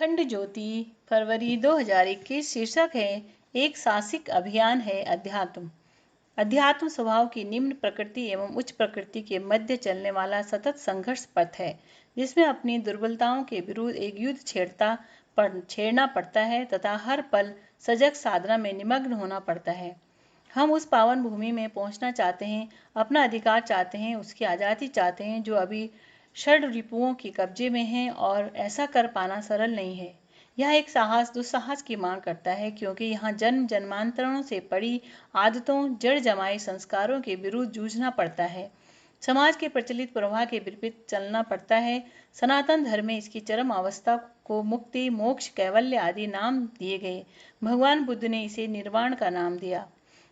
अखंड ज्योति फरवरी 2021 शीर्षक है एक साहसिक अभियान है अध्यात्म। अध्यात्म स्वभाव की निम्न प्रकृति एवं उच्च प्रकृति के मध्य चलने वाला सतत संघर्ष पथ है, जिसमें अपनी दुर्बलताओं के विरुद्ध एक युद्ध छेड़ना पड़ता है तथा हर पल सजग साधना में निमग्न होना पड़ता है। हम उस पावन भूमि में पहुंचना चाहते हैं, अपना अधिकार चाहते हैं, उसकी आज़ादी चाहते हैं जो अभी षड रिपुओं के कब्जे में है, और ऐसा कर पाना सरल नहीं है। यह एक दुस्साहस की मांग करता है, क्योंकि यहाँ जन्म जन्मांतरों से पड़ी आदतों, जड़ जमाए संस्कारों के विरुद्ध जूझना पड़ता है। समाज के प्रचलित प्रवाह के विपरीत चलना पड़ता है। सनातन धर्म में इसकी चरम अवस्था को मुक्ति, मोक्ष, कैवल्य आदि नाम दिए गए। भगवान बुद्ध ने इसे निर्वाण का नाम दिया।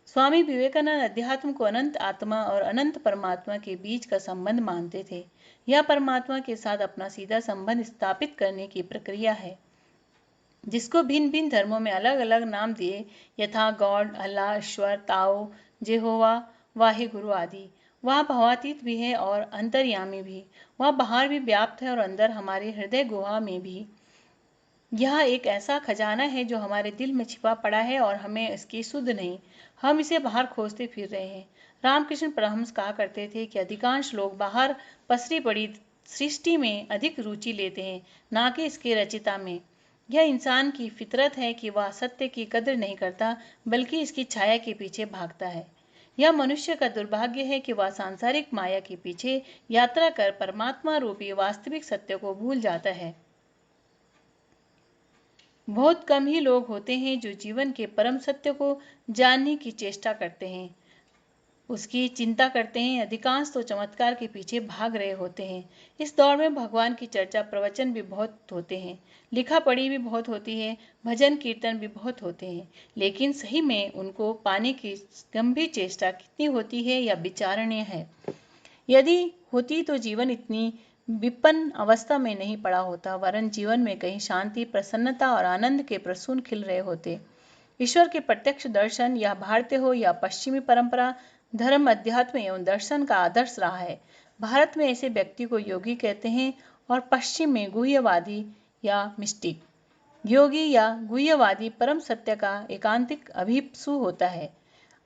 स्वामी विवेकानंद अध्यात्म को अनंत आत्मा और अनंत परमात्मा के बीच का संबंध मानते थे। यह परमात्मा के साथ अपना सीधा संबंध स्थापित करने की प्रक्रिया है, जिसको भिन्न भिन्न धर्मों में अलग अलग नाम दिए, यथा गॉड, अल्लाह, ईश्वर, ताओ, जेहोवा, वाहिगुरु आदि। वह भावातीत भी है और अंतर्यामी भी। वह बाहर भी व्याप्त है और अंदर हमारे हृदय गुहा में भी। यह एक ऐसा खजाना है जो हमारे दिल में छिपा पड़ा है और हमें इसकी सुध नहीं। हम इसे बाहर खोजते फिर रहे हैं। रामकृष्ण परमहंस कहा करते थे कि अधिकांश लोग बाहर पसरी पड़ी सृष्टि में अधिक रुचि लेते हैं, ना कि इसके रचिता में। यह इंसान की फितरत है कि वह सत्य की कदर नहीं करता, बल्कि इसकी छाया के पीछे भागता है। यह मनुष्य का दुर्भाग्य है कि वह सांसारिक माया के पीछे यात्रा कर परमात्मा रूपी वास्तविक सत्य को भूल जाता है। बहुत कम ही लोग होते हैं जो जीवन के परम सत्य को जानने की चेष्टा करते हैं, उसकी चिंता करते हैं। अधिकांश तो चमत्कार के पीछे भाग रहे होते हैं। इस दौर में भगवान की चर्चा प्रवचन भी बहुत होते हैं, लिखा पढ़ी भी बहुत होती है, भजन कीर्तन भी बहुत होते हैं, लेकिन सही में उनको पाने की गंभीर चेष्टा कितनी होती है यह विचारणीय है। यदि होती तो जीवन इतनी विपन्न अवस्था में नहीं पड़ा होता, वरन जीवन में कहीं शांति, प्रसन्नता और आनंद के प्रसून खिल रहे होते। ईश्वर के प्रत्यक्ष दर्शन, या भारतीय हो या पश्चिमी परंपरा, धर्म, अध्यात्म एवं दर्शन का आदर्श रहा है। भारत में ऐसे व्यक्ति को योगी कहते हैं और पश्चिम में गुह्यवादी या मिस्टिक। योगी या गुह्यवादी परम सत्य का एकांतिक अभिप्सु होता है,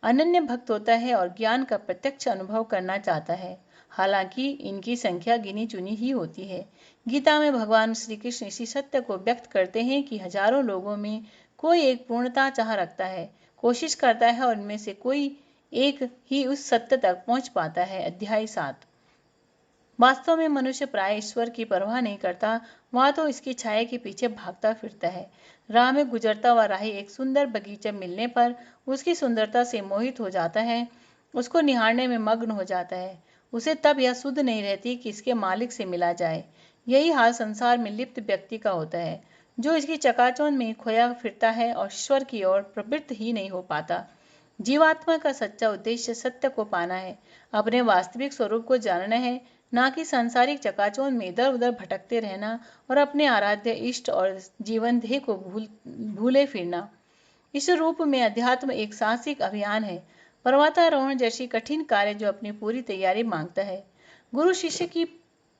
अनन्य भक्त होता है और ज्ञान का प्रत्यक्ष अनुभव करना चाहता है। हालांकि इनकी संख्या गिनी चुनी ही होती है। गीता में भगवान श्री कृष्ण इसी सत्य को व्यक्त करते हैं कि हजारों लोगों में कोई एक पूर्णता चाह रखता है, कोशिश करता है, और इनमें से कोई एक ही उस सत्य तक पहुंच पाता है। अध्याय 7। वास्तव में मनुष्य प्राय ईश्वर की परवाह नहीं करता, वह तो इसकी छाया के पीछे भागता फिरता है। राह में गुजरता हुआ राही एक सुंदर बगीचा मिलने पर उसकी सुंदरता से मोहित हो जाता है, उसको निहारने में मग्न हो जाता है। उसे तब यह सुध नहीं रहती कि इसके मालिक से मिला जाए। यही हाल संसार में लिप्त व्यक्ति का होता है, जो इसकी चकाचौंध में खोया फिरता है और ईश्वर की ओर प्रवृत्त ही नहीं हो पाता। जीवात्मा का सच्चा उद्देश्य सत्य को पाना है, अपने वास्तविक स्वरूप को जानना है, ना कि सांसारिक चकाचौंध में इधर उधर भटकते रहना और अपने आराध्य इष्ट और जीवन ध्येय को भूले फिरना। इस रूप में अध्यात्म एक साहसिक अभियान है, पर्वतारोहण जैसी कठिन कार्य जो अपनी पूरी तैयारी मांगता है। गुरु शिष्य की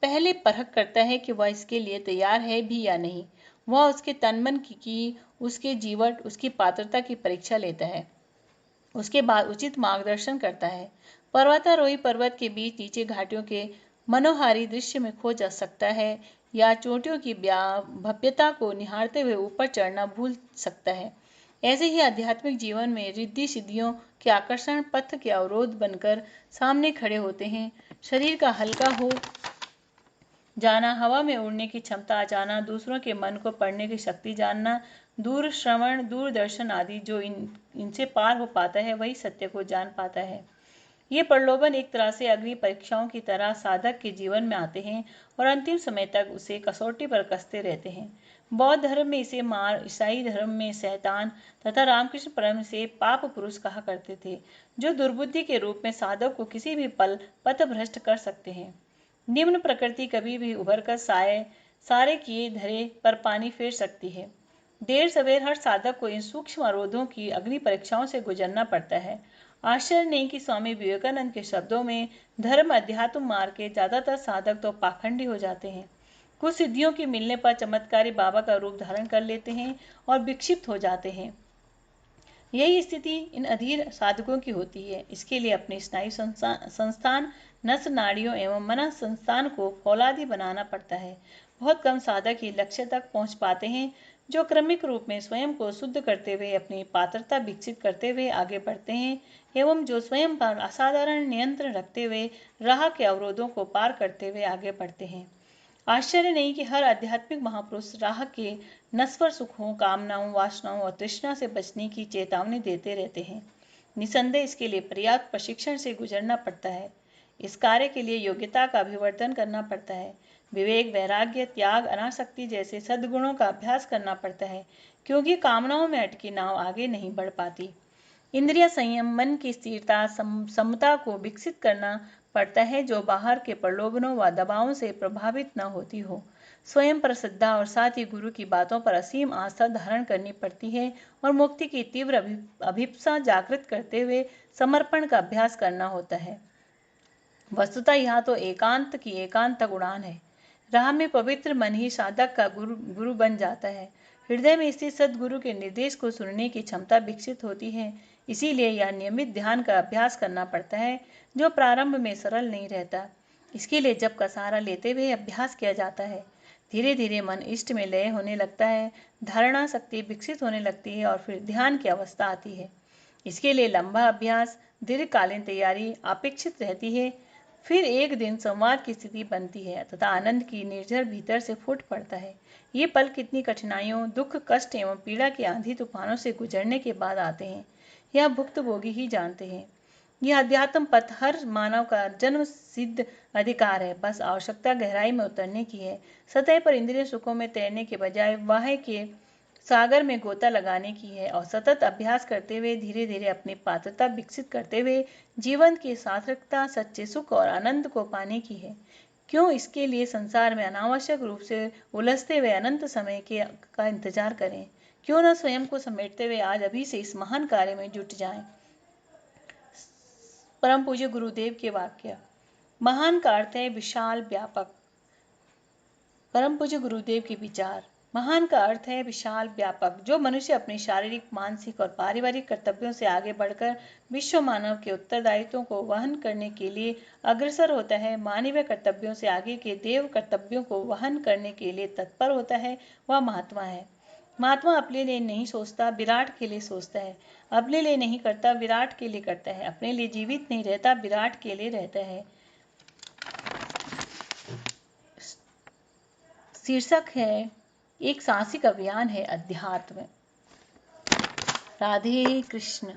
पहले परख करता है कि वह इसके लिए तैयार है भी या नहीं। वह उसके तन मन की उसके जीवन, उसकी पात्रता की परीक्षा लेता है, उसके बाद उचित मार्गदर्शन करता है। पर्वतारोही पर्वत के बीच नीचे घाटियों के मनोहारी दृश्य में खो जा सकता है, या चोटियों की भव्यता को निहारते हुए ऊपर चढ़ना भूल सकता है। ऐसे ही आध्यात्मिक जीवन में रिद्धि सिद्धियों के आकर्षण पथ के अवरोध बनकर सामने खड़े होते हैं। शरीर का हल्का हो जाना, हवा में उड़ने की क्षमता आ जाना, दूसरों के मन को पढ़ने की शक्ति जानना, दूर श्रवण, दूरदर्शन आदि जो इनसे पार हो पाता है वही सत्य को जान पाता है। ये प्रलोभन एक तरह से अग्नि परीक्षाओं की तरह साधक के जीवन में आते हैं और अंतिम समय तक उसे कसौटी पर कसते रहते हैं। बौद्ध धर्म में इसे मार, ईसाई धर्म में शैतान तथा रामकृष्ण परमहंस से पाप पुरुष कहा करते थे, जो दुर्बुद्धि के रूप में साधक को किसी भी पल पथभ्रष्ट कर सकते हैं। निम्न प्रकृति कभी भी उभर कर सारे किए धरे पर पानी फेर सकती है। देर सवेर हर साधक को इन सूक्ष्म अवरोधों की अग्नि परीक्षाओं से गुजरना पड़ता है। आश्चर्य नहीं कि स्वामी विवेकानंद के शब्दों में धर्म अध्यात्म मार्ग के ज्यादातर साधक तो पाखंडी हो जाते हैं। कुछ सिद्धियों के मिलने पर चमत्कारी बाबा का रूप धारण कर लेते हैं और विक्षिप्त हो जाते हैं। यही स्थिति इन अधीर साधकों की होती है। इसके लिए अपने स्नायु संस्थान, नस नाड़ियों एवं मन संस्थान को फौलादी बनाना पड़ता है। बहुत कम साधक ही लक्ष्य तक पहुंच पाते हैं, जो क्रमिक रूप में स्वयं को शुद्ध करते हुए अपनी पात्रता विकसित करते हुए आगे बढ़ते हैं एवं जो स्वयं पर असाधारण नियंत्रण रखते हुए राह के अवरोधों को पार करते हुए आगे बढ़ते हैं। आश्चर्य नहीं कि हर आध्यात्मिक महापुरुष राह के नश्वर सुखों, कामनाओं, वासनाओं और तृष्णा से बचने की चेतावनी देते रहते हैं। निसंदेह इसके लिए पर्याप्त प्रशिक्षण से गुजरना पड़ता है। इस कार्य के लिए योग्यता का अभिवर्धन करना पड़ता है। विवेक, वैराग्य, त्याग, अनासक्ति जैसे सद्गुणों का अभ्यास करना पड़ता है, क्योंकि कामनाओं में अटकी नाव आगे नहीं बढ़ पाती। इंद्रिय संयम, मन की स्थिरता, समता को विकसित करना पड़ता है, जो बाहर के प्रलोभनों व दबावों से प्रभावित न होती हो। स्वयं पर श्रद्धा और साथ ही गुरु की बातों पर असीम आस्था धारण करनी पड़ती है और मुक्ति की तीव्र अभिप्सा जागृत करते हुए समर्पण का अभ्यास करना होता है। वस्तुतः यहाँ तो एकांत की एकांत तक उड़ान है। राह में पवित्र मन ही साधक का गुरु बन जाता है। हृदय में स्थित सद्गुरु के निर्देश को सुनने की क्षमता विकसित होती है। इसीलिए यह नियमित ध्यान का अभ्यास करना पड़ता है, जो प्रारंभ में सरल नहीं रहता। इसके लिए जप का सहारा लेते हुए अभ्यास किया जाता है। धीरे धीरे मन इष्ट में लय होने लगता है, धारणा शक्ति विकसित होने लगती है और फिर ध्यान की अवस्था आती है। इसके लिए लंबा अभ्यास, दीर्घकालीन तैयारी अपेक्षित रहती है। फिर एक दिन संवाद की स्थिति बनती है तथा आनंद की निर्झर भीतर से फूट पड़ता है। ये पल कितनी कठिनाइयों, दुख, कष्ट एवं पीड़ा के आंधी तूफानों से गुजरने के बाद आते हैं, यह भुक्तभोगी ही जानते हैं। यह अध्यात्म पथ हर मानव का जन्म सिद्ध अधिकार है, बस आवश्यकता गहराई में उतरने की है। सतह पर इंद्रिय सुखों में तैरने के बजाय वाह के सागर में गोता लगाने की है और सतत अभ्यास करते हुए धीरे धीरे अपनी पात्रता विकसित करते हुए जीवन की सार्थकता, सच्चे सुख और आनंद को पाने की है। क्यों इसके लिए संसार में अनावश्यक रूप से उलझते हुए अनंत समय का इंतजार करें? क्यों न स्वयं को समेटते हुए आज अभी से इस महान कार्य में जुट जाएं। परम पूज्य गुरुदेव के वाक्य। महान का अर्थ है विशाल, व्यापक। परम पूज्य गुरुदेव के विचार। महान का अर्थ है विशाल, व्यापक। जो मनुष्य अपने शारीरिक, मानसिक और पारिवारिक कर्तव्यों से आगे बढ़कर विश्व मानव के उत्तरदायित्वों को वहन करने के लिए अग्रसर होता है, मानवीय कर्तव्यों से आगे के देव कर्तव्यों को वहन करने के लिए तत्पर होता है, वह महात्मा है। महात्मा अपने लिए नहीं सोचता, विराट के लिए सोचता है। अपने लिए नहीं करता, विराट के लिए करता है। अपने लिए जीवित नहीं रहता, विराट के लिए रहता है। शीर्षक है एक साहसिक अभियान है अध्यात्म। राधे कृष्ण।